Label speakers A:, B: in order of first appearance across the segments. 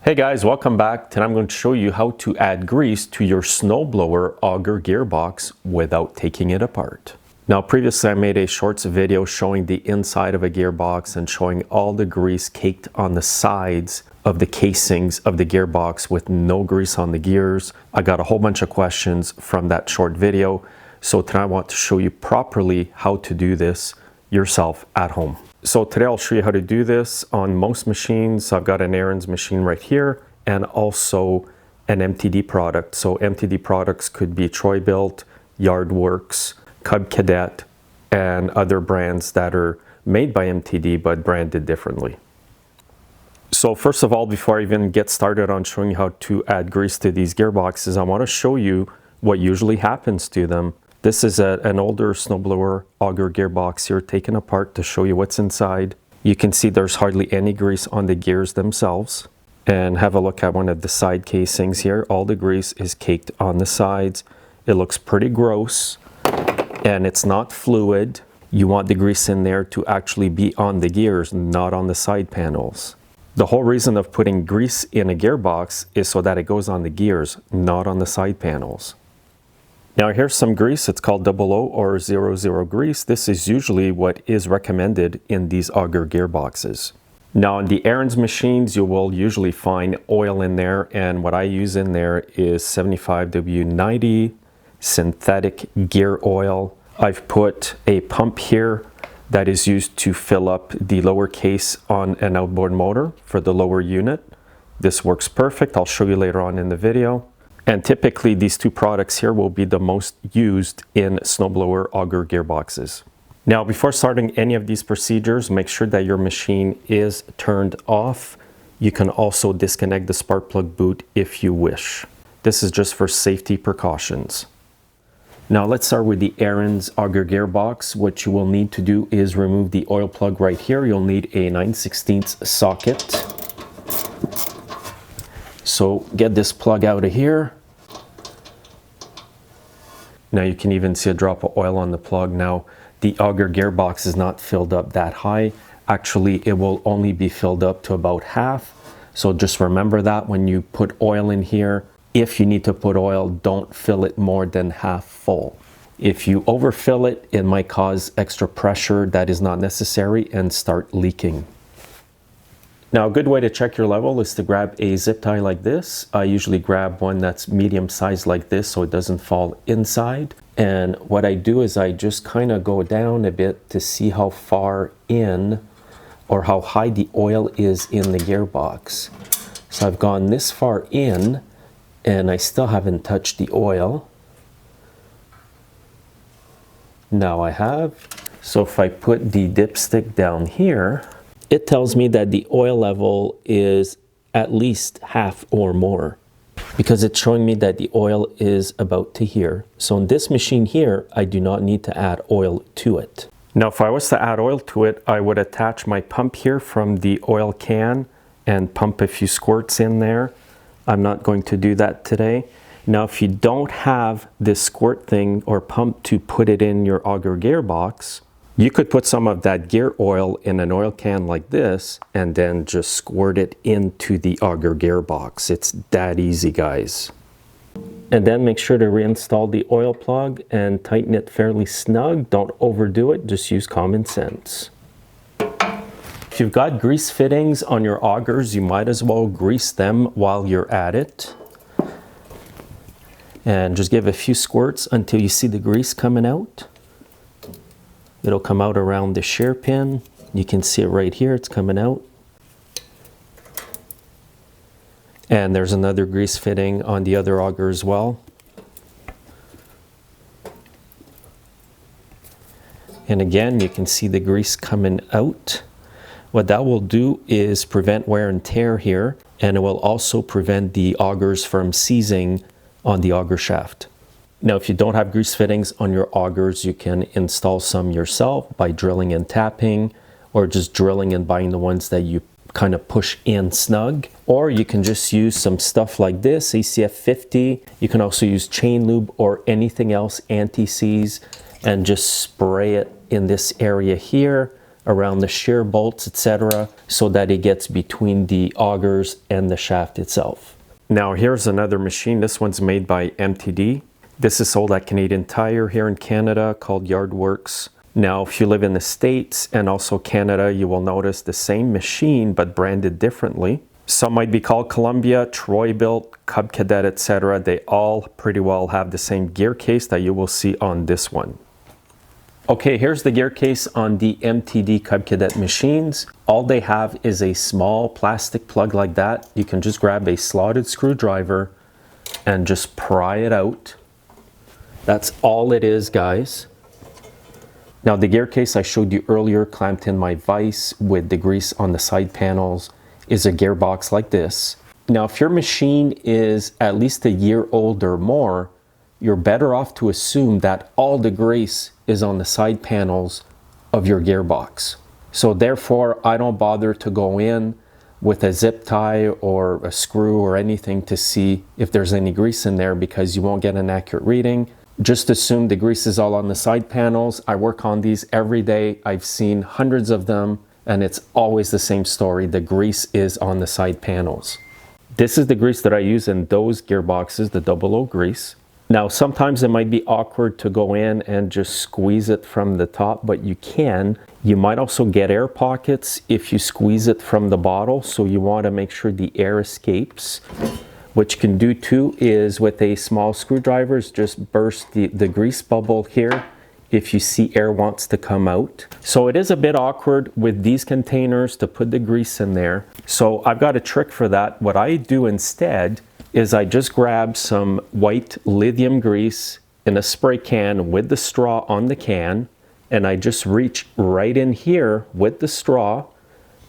A: Hey guys, welcome back. Today I'm going to show you how to add grease to your snowblower auger gearbox without taking it apart. Now previously I made a shorts video showing the inside of a gearbox and showing all the grease caked on the sides of the casings of the gearbox with no grease on the gears. I got a whole bunch of questions from that short video, so today I want to show you properly how to do this yourself at home. So today I'll show you how to do this on most machines. I've got an ARIENS machine right here and also an MTD product. So MTD products could be Troy-Bilt, Yardworks, CUB Cadet, and other brands that are made by MTD but branded differently. So first of all, before I even get started on showing you how to add grease to these gearboxes, I want to show you what usually happens to them. This is an older snowblower auger gearbox here taken apart to show you what's inside. You can see there's hardly any grease on the gears themselves. And have a look at one of the side casings here. All the grease is caked on the sides. It looks pretty gross and it's not fluid. You want the grease in there to actually be on the gears, not on the side panels. The whole reason of putting grease in a gearbox is so that it goes on the gears, not on the side panels. Now here's some grease. It's called 00 or 00 grease. This is usually what is recommended in these auger gearboxes. Now in the ARIENS machines, you will usually find oil in there, and what I use in there is 75W90 synthetic gear oil. I've put a pump here that is used to fill up the lower case on an outboard motor for the lower unit. This works perfect. I'll show you later on in the video. And typically these two products here will be the most used in snowblower auger gearboxes. Now before starting any of these procedures, make sure that your machine is turned off. You can also disconnect the spark plug boot if you wish. This is just for safety precautions. Now let's start with the ARIENS auger gearbox. What you will need to do is remove the oil plug right here. You'll need a 9/16 socket. So get this plug out of here. Now you can even see a drop of oil on the plug. Now the auger gearbox is not filled up that high. Actually, it will only be filled up to about half. So just remember that when you put oil in here, if you need to put oil, don't fill it more than half full. If you overfill it, it might cause extra pressure that is not necessary and start leaking. Now a good way to check your level is to grab a zip tie like this. I usually grab one that's medium sized like this so it doesn't fall inside. And what I do is I just kind of go down a bit to see how far in or how high the oil is in the gearbox. So I've gone this far in and I still haven't touched the oil. Now I have. So if I put the dipstick down here, it tells me that the oil level is at least half or more because it's showing me that the oil is about to here. So in this machine here, I do not need to add oil to it. Now, if I was to add oil to it, I would attach my pump here from the oil can and pump a few squirts in there. I'm not going to do that today. Now, if you don't have this squirt thing or pump to put it in your auger gearbox, you could put some of that gear oil in an oil can like this and then just squirt it into the auger gearbox. It's that easy, guys. And then make sure to reinstall the oil plug and tighten it fairly snug. Don't overdo it, just use common sense. If you've got grease fittings on your augers, you might as well grease them while you're at it. And just give a few squirts until you see the grease coming out. It'll come out around the shear pin. You can see it right here, it's coming out. And there's another grease fitting on the other auger as well. And again, you can see the grease coming out. What that will do is prevent wear and tear here, and it will also prevent the augers from seizing on the auger shaft. Now, if you don't have grease fittings on your augers, you can install some yourself by drilling and tapping, or just drilling and buying the ones that you kind of push in snug. Or you can just use some stuff like this, ACF 50. You can also use chain lube or anything else anti-seize and just spray it in this area here around the shear bolts, etc., so that it gets between the augers and the shaft itself. Now here's another machine. This one's made by MTD. This is sold at Canadian Tire here in Canada, called Yardworks. Now if you live in the States and also Canada, you will notice the same machine but branded differently. Some might be called Columbia, Troy-Bilt, CUB Cadet, etc. They all pretty well have the same gear case that you will see on this one. Okay, here's the gear case on the MTD CUB Cadet machines. All they have is a small plastic plug like that. You can just grab a slotted screwdriver and just pry it out. That's all it is, guys. Now the gear case I showed you earlier, clamped in my vise with the grease on the side panels, is a gearbox like this. Now if your machine is at least a year old or more, you're better off to assume that all the grease is on the side panels of your gearbox. So therefore, I don't bother to go in with a zip tie or a screw or anything to see if there's any grease in there, because you won't get an accurate reading. Just assume the grease is all on the side panels. I work on these every day. I've seen hundreds of them, and it's always the same story. The grease is on the side panels. This is the grease that I use in those gearboxes, the 00 grease. Now, sometimes it might be awkward to go in and just squeeze it from the top, but you can. You might also get air pockets if you squeeze it from the bottle, so you want to make sure the air escapes. What you can do too is with a small screwdriver is just burst the grease bubble here if you see air wants to come out. So it is a bit awkward with these containers to put the grease in there. So I've got a trick for that. What I do instead is I just grab some white lithium grease in a spray can with the straw on the can, and I just reach right in here with the straw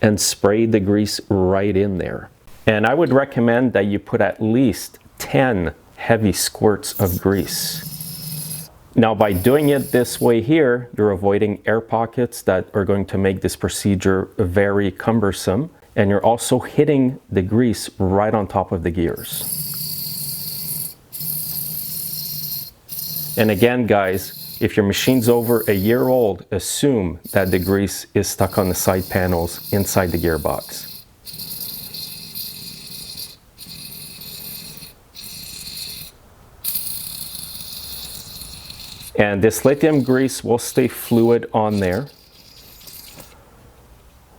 A: and spray the grease right in there. And I would recommend that you put at least 10 heavy squirts of grease. Now by doing it this way here, you're avoiding air pockets that are going to make this procedure very cumbersome, and you're also hitting the grease right on top of the gears. And again, guys, if your machine's over a year old, assume that the grease is stuck on the side panels inside the gearbox. And this lithium grease will stay fluid on there.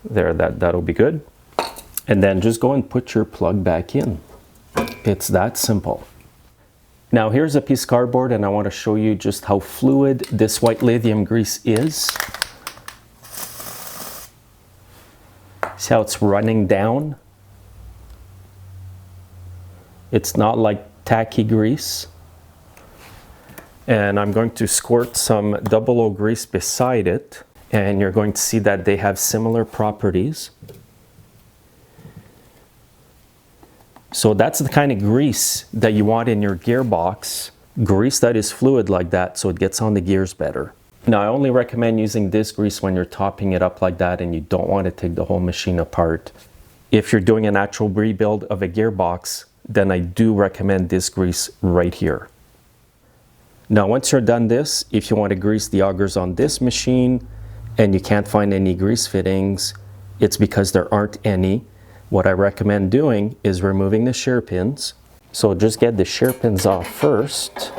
A: There, that'll be good. And then just go and put your plug back in. It's that simple. Now here's a piece of cardboard, and I want to show you just how fluid this white lithium grease is. See how it's running down? It's not like tacky grease. And I'm going to squirt some 00 grease beside it, and you're going to see that they have similar properties. So that's the kind of grease that you want in your gearbox, grease that is fluid like that, so it gets on the gears better. Now I only recommend using this grease when you're topping it up like that and you don't want to take the whole machine apart. If you're doing an actual rebuild of a gearbox, then I do recommend this grease right here. Now once you're done this, if you want to grease the augers on this machine and you can't find any grease fittings, it's because there aren't any. What I recommend doing is removing the shear pins. So just get the shear pins off first.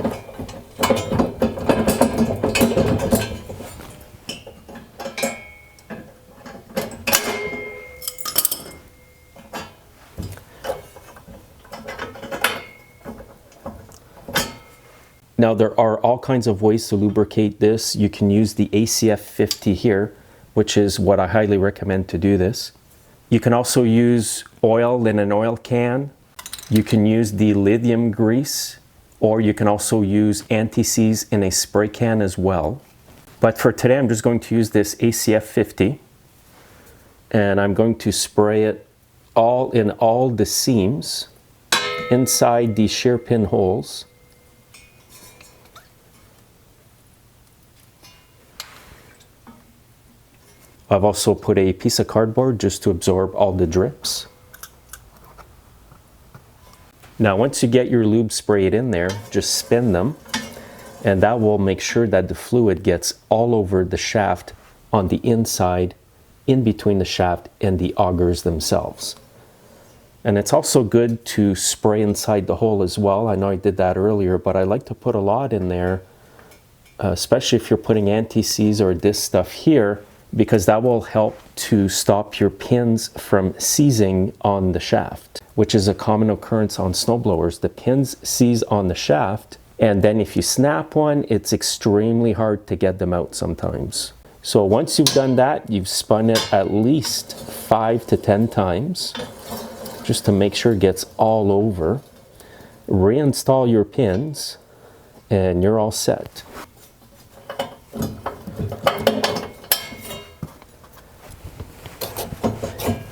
A: Now there are all kinds of ways to lubricate this. You can use the ACF 50 here, which is what I highly recommend to do this. You can also use oil in an oil can. You can use the lithium grease, or you can also use anti-seize in a spray can as well. But for today, I'm just going to use this ACF 50, and I'm going to spray it all in all the seams inside the shear pin holes. I've also put a piece of cardboard just to absorb all the drips. Now once you get your lube sprayed in there, just spin them, and that will make sure that the fluid gets all over the shaft on the inside in between the shaft and the augers themselves. And it's also good to spray inside the hole as well. I know I did that earlier, but I like to put a lot in there, especially if you're putting anti-seize or this stuff here, because that will help to stop your pins from seizing on the shaft, which is a common occurrence on snowblowers. The pins seize on the shaft, and then if you snap one, it's extremely hard to get them out sometimes. So once you've done that, you've spun it at least 5 to 10 times, just to make sure it gets all over. Reinstall your pins, and you're all set.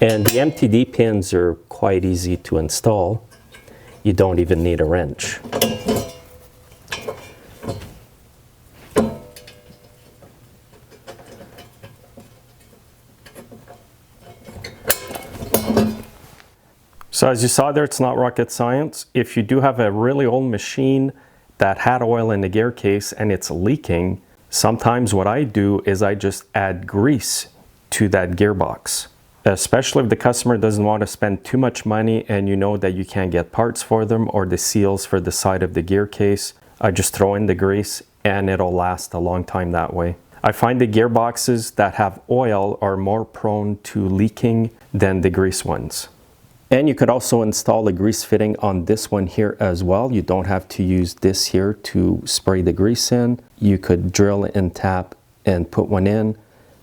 A: And the MTD pins are quite easy to install. You don't even need a wrench. So as you saw there, it's not rocket science. If you do have a really old machine that had oil in the gear case and it's leaking, sometimes what I do is I just add grease to that gearbox. Especially if the customer doesn't want to spend too much money and you know that you can't get parts for them or the seals for the side of the gear case, I just throw in the grease and it'll last a long time that way. I find the gearboxes that have oil are more prone to leaking than the grease ones. And you could also install a grease fitting on this one here as well. You don't have to use this here to spray the grease in. You could drill and tap and put one in.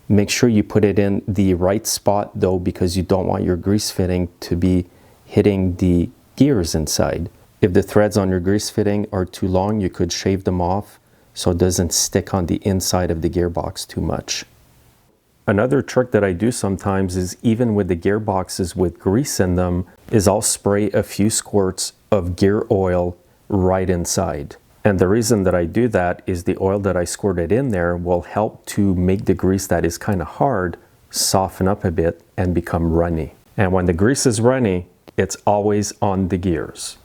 A: Make sure you put it in the right spot though, because you don't want your grease fitting to be hitting the gears inside. If the threads on your grease fitting are too long, you could shave them off so it doesn't stick on the inside of the gearbox too much. Another trick that I do sometimes is, even with the gearboxes with grease in them, is I'll spray a few squirts of gear oil right inside. And the reason that I do that is the oil that I squirted in there will help to make the grease that is kind of hard soften up a bit and become runny. And when the grease is runny, it's always on the gears.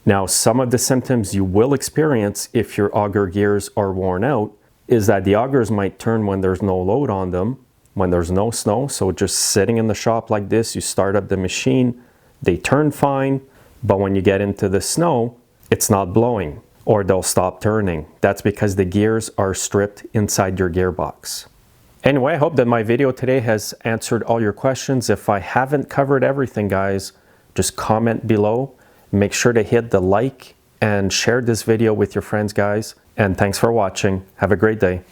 A: Now, some of the symptoms you will experience if your auger gears are worn out is that the augers might turn when there's no load on them, when there's no snow. So just sitting in the shop like this, you start up the machine, they turn fine, but when you get into the snow, it's not blowing, or they'll stop turning. That's because the gears are stripped inside your gearbox. Anyway, I hope that my video today has answered all your questions. If I haven't covered everything, guys, just comment below. Make sure to hit the like and share this video with your friends, guys. And thanks for watching. Have a great day.